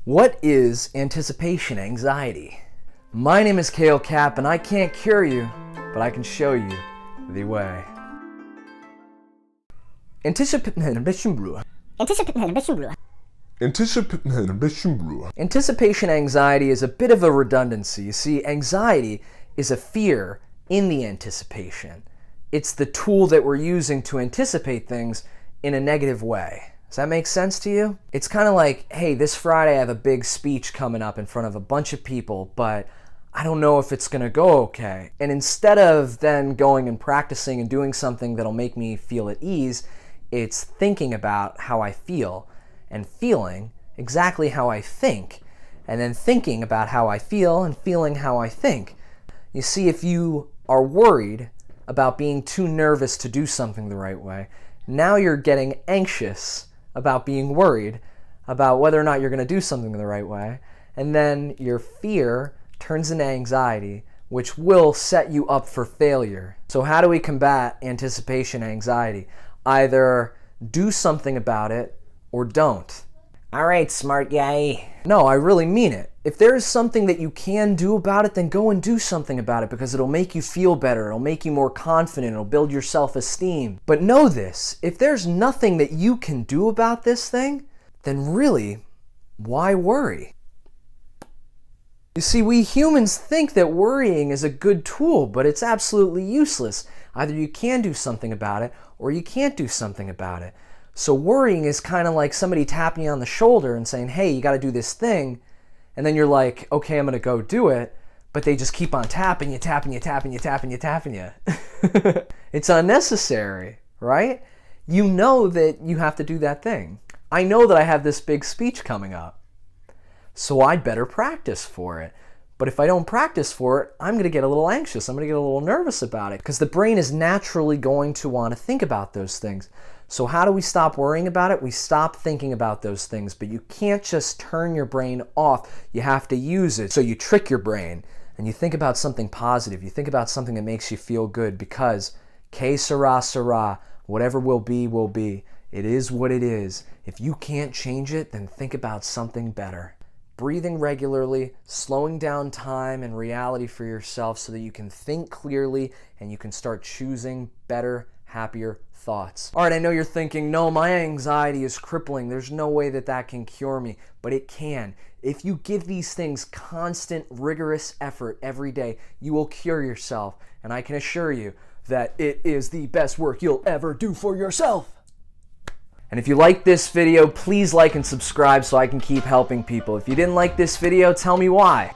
What is anticipation anxiety? My name is Kale Cap, and I can't cure you, but I can show you the way. Anticipation anxiety is a bit of a redundancy. You see, anxiety is a fear in the anticipation. It's the tool that we're using to anticipate things in a negative way. Does that make sense to you? It's kind of like, hey, this Friday I have a big speech coming up in front of a bunch of people, but I don't know if it's gonna go okay. And instead of then going and practicing and doing something that'll make me feel at ease, it's thinking about how I feel and feeling exactly how I think, and then thinking about how I feel and feeling how I think. You see, if you are worried about being too nervous to do something the right way, now you're getting anxious about being worried about whether or not you're going to do something the right way, and then your fear turns into anxiety, which will set you up for failure. So how do we combat anticipation anxiety? Either do something about it or don't. All right, smart guy. No, I really mean it. If there is something that you can do about it, then go and do something about it, because it'll make you feel better, it'll make you more confident, it'll build your self-esteem. But know this, if there's nothing that you can do about this thing, then really, why worry? You see, we humans think that worrying is a good tool, but it's absolutely useless. Either you can do something about it, or you can't do something about it. So worrying is kind of like somebody tapping you on the shoulder and saying, hey, you got to do this thing. And then you're like, okay, I'm going to go do it. But they just keep on tapping you. It's unnecessary, right? You know that you have to do that thing. I know that I have this big speech coming up, so I'd better practice for it. But if I don't practice for it, I'm going to get a little anxious. I'm going to get a little nervous about it, because the brain is naturally going to want to think about those things. So how do we stop worrying about it? We stop thinking about those things, but you can't just turn your brain off. You have to use it. So you trick your brain and you think about something positive. You think about something that makes you feel good, because que sera, sera. Whatever will be, will be. It is what it is. If you can't change it, then think about something better. Breathing regularly, slowing down time and reality for yourself so that you can think clearly and you can start choosing better, happier thoughts. All right, I know you're thinking, no, my anxiety is crippling. There's no way that that can cure me, but it can. If you give these things constant, rigorous effort every day, you will cure yourself. And I can assure you that it is the best work you'll ever do for yourself. And if you like this video, please like and subscribe so I can keep helping people. If you didn't like this video, tell me why.